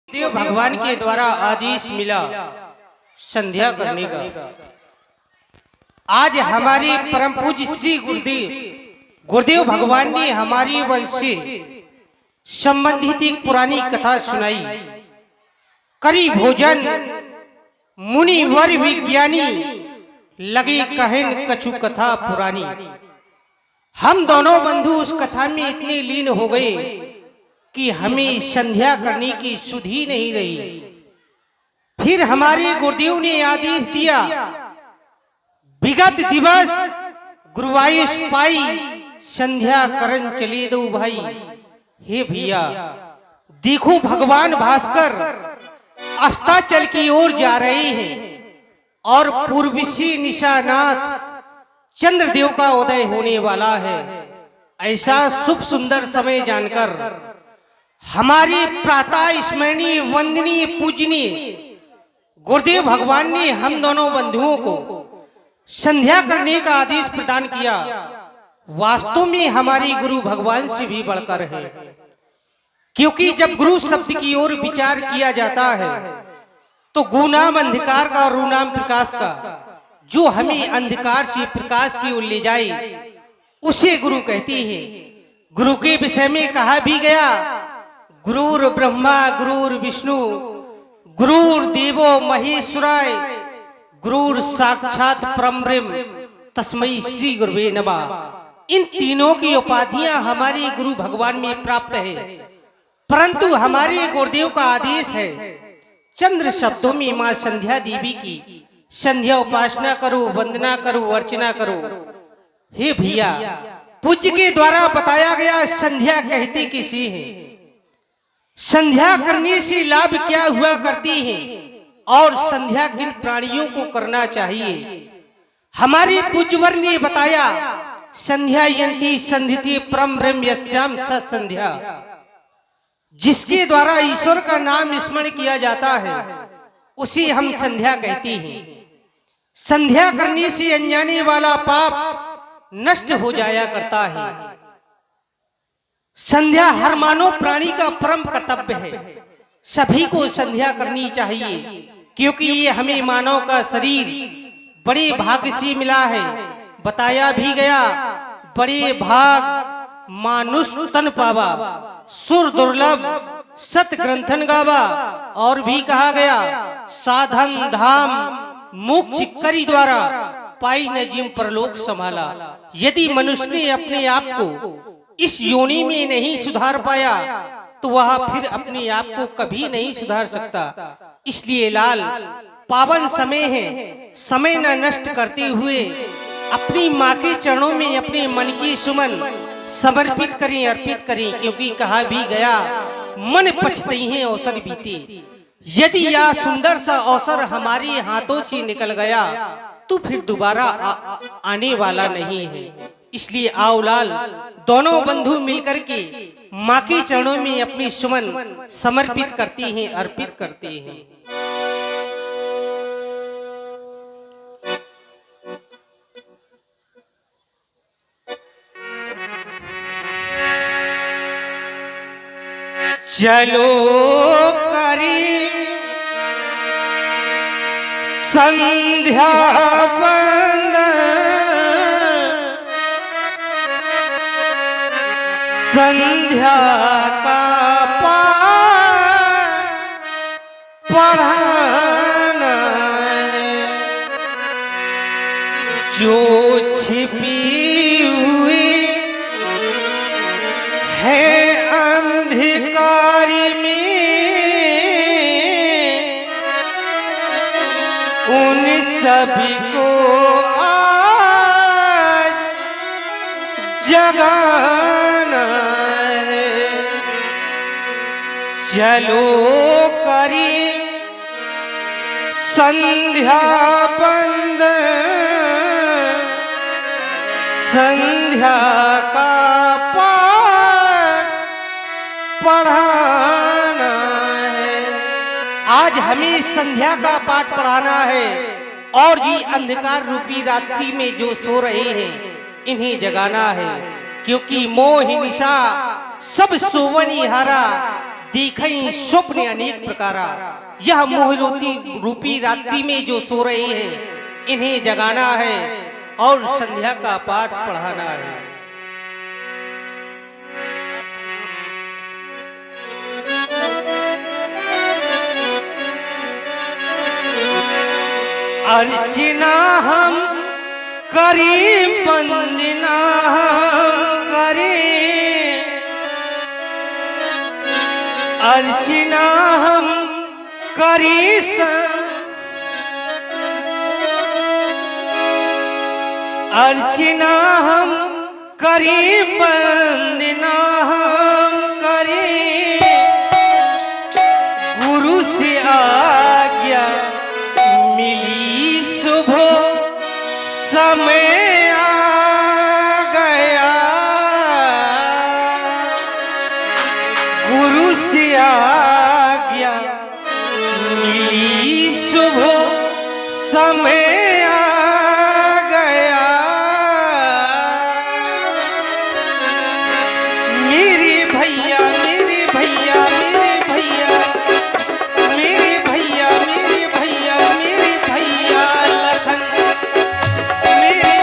देव भगवान के द्वारा आदेश मिला संध्या करने का। आज हमारे परम पूज्य श्री गुरुदेव भगवान ने हमारी वंश से संबंधित एक पुरानी कथा सुनाई। करी भोजन मुनि वर विज्ञानी, लगे कहन कछु कथा पुरानी। हम दोनों बंधु उस कथा में इतने लीन हो गए कि हमें संध्या करने की सुध ही नहीं रही। फिर हमारे गुरुदेव ने आदेश दिया, विगत दिवस गुरुवायुष पाई संध्या करन चले दो भाई। हे भैया देखो, भगवान भास्कर अस्ताचल की ओर जा रहे हैं और पूर्व से निशानाथ चंद्रदेव का उदय होने वाला है। ऐसा शुभ सुंदर समय जानकर हमारे प्रातः स्मरणीय वंदनीय पूजनीय गुरुदेव भगवान ने हम दोनों बंधुओं को संध्या करने का आदेश प्रदान किया। वास्तव में हमारे गुरु भगवान से भी बढ़कर है, क्योंकि जब गुरु शब्द की ओर विचार किया जाता है तो गुनाम अंधकार का और रूनाम प्रकाश का, जो हमें अंधकार से प्रकाश की ओर ले जाए, उसे गुरु कहते हैं। गुरु के विषय में कहा भी गया, गुरुर ब्रह्मा गुरुर विष्णु गुरुर देवो महेश्वराय गुरुर साक्षात परमब्रह्म तस्मै श्री गुरुवे नमः। इन तीनों की उपाधियां हमारे गुरु भगवान में प्राप्त है, परंतु हमारे गुरुदेव का आदेश है चंद्र शब्दों में मां संध्या देवी की संध्या उपासना करो, वंदना करो, अर्चना करो। हे भैया, पूज्य के द्वारा बताया गया संध्या कहते किसे हैं, संध्या करने से लाभ क्या हुआ करती है और संध्या किन प्राणियों को करना चाहिए। हमारे पूज्यवर ने बताया, संध्या यंती संधिति परम ब्रह्म यस्याम स संध्या। जिसके द्वारा ईश्वर का नाम स्मरण किया जाता है उसे हम संध्या कहते हैं। संध्या करने से अनजाने वाला पाप नष्ट हो जाया करता है। संध्या हर मानव प्राणी का परम कर्तव्य है, सभी को संध्या करनी चाहिए, क्योंकि ये हमें मानव का शरीर बड़े भाग्य से मिला है। बताया भी गया, बड़े भाग मानुष तन पावा, सुर दुर्लभ सत ग्रंथन गावा। और भी कहा गया, साधन धाम मोक्ष करी द्वारा पाई न जिम परलोक संभाला। यदि मनुष्य ने अपने आप को इस योनि में नहीं सुधार पाया तो वह फिर अपने आप को कभी नहीं सुधार सकता। इसलिए लाल पावन समय है, समय न नष्ट करते हुए अपनी माँ के चरणों में अपने मन की सुमन समर्पित करें, अर्पित करें, क्योंकि कहा भी गया, मन पछते हैं अवसर बीते। यदि यह सुंदर सा अवसर हमारे हाथों से निकल गया तो फिर दोबारा आने वाला नहीं है। इसलिए आओ लाल, दोनों बंधु मिलकर के माँ के चरणों में अपनी सुमन समर्पित करते हैं, अर्पित करते हैं। चलो करी संध्या बंदन, संध्या का पाठ पढ़ाना है, जो छिपी हुई है अंधकार में, उन सभी को आज जगाना है। चलो करी संध्या बंद, संध्या का पढ़ाना है। आज हमें संध्या का पाठ पढ़ाना है और ये अंधकार रूपी रात्रि में जो सो रहे हैं इन्हें जगाना है, क्योंकि मोह निशा सब सोवनी हारा दिखई स्वप्न अनेक प्रकारा। यह मोह रूपी रात्रि में जो सो रहे हैं इन्हें जगाना है और संध्या का पाठ पढ़ाना है। अर्चना हम करें, वंदना हम करें, अर्चना हम करें, अर्चना हम करें, वंदना हम करें, गुरु से आज्ञा मिली सुबह समय आ गया, गुरु से आज्ञा मिली सुबह समय आ गया। मेरे भैया मेरे भैया मेरे भैया मेरे भैया मेरे भैया मेरे भैया लखन, मेरे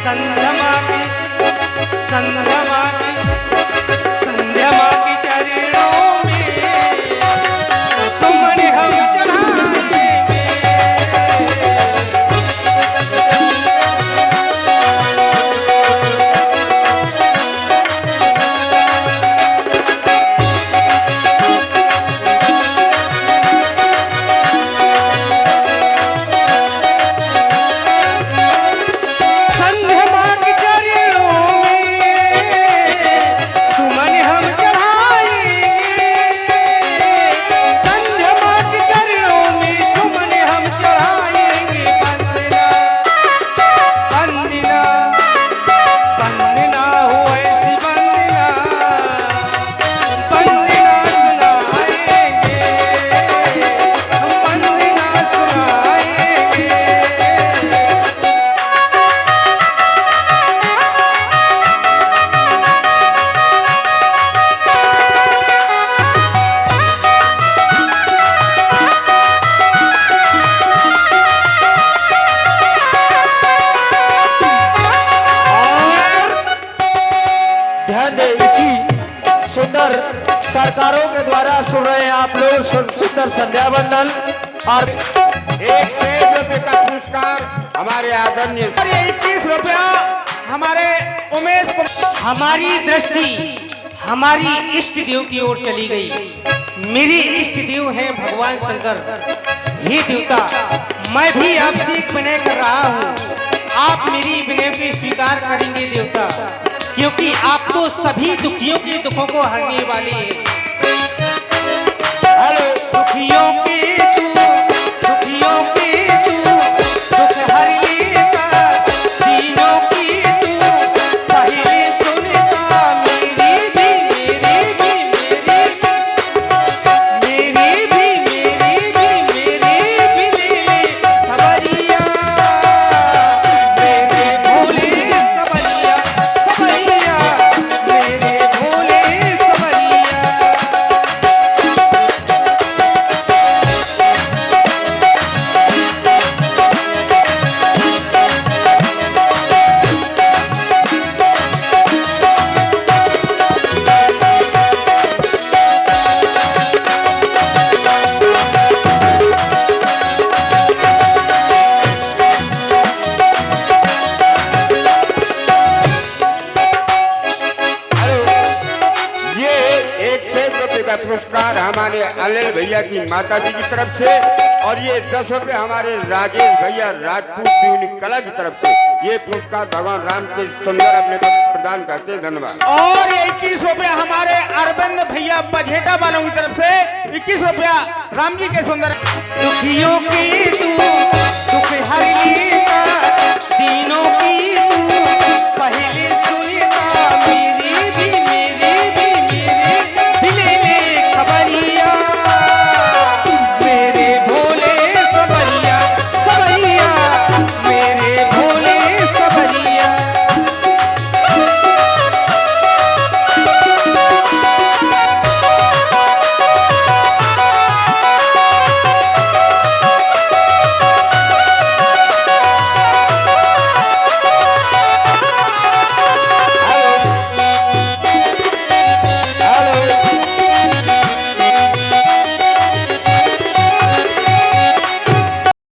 संध्रमा की चरणों में सुमन हम चढ़ाएंगे। सुंदर सरकारों के द्वारा सुन रहे हैं आप लोग सुंदर संध्या बंदन और 1 रुपये का पुरस्कार हमारे आदरणीय 21 रुपया हमारे उमेश को। हमारी दृष्टि हमारी इष्ट देव की ओर चली गई। मेरे इष्ट देव हैं भगवान शंकर। हे देवता, मैं भी आपसे एक विनय कर रहा हूँ, आप मेरी विनय को स्वीकार करेंगे देवता, क्योंकि आप तो सभी दुखियों के दुखों को हरने वाले हैं। दुखियों के तू दुख हर लेगा, दीनों की तू पहले सुनता। मेरी भी खबरिया, मेरे भोले सबरिया, मेरे भोले सबरिया। पुरस्कार हमारे अनिल भैया की माता जी की तरफ से और ये 10 रुपये हमारे राजेश भैया राजपूत पीवनी कला की तरफ से ये पुरस्कार भगवान राम के सुंदर अपने को प्रदान करते हैं। धन्यवाद। और 21 रुपया हमारे अरविंद भैया बझेटा वालों की तरफ से 21 रुपया राम जी के सुंदर। दुखियों की तू दुख हर लेगा,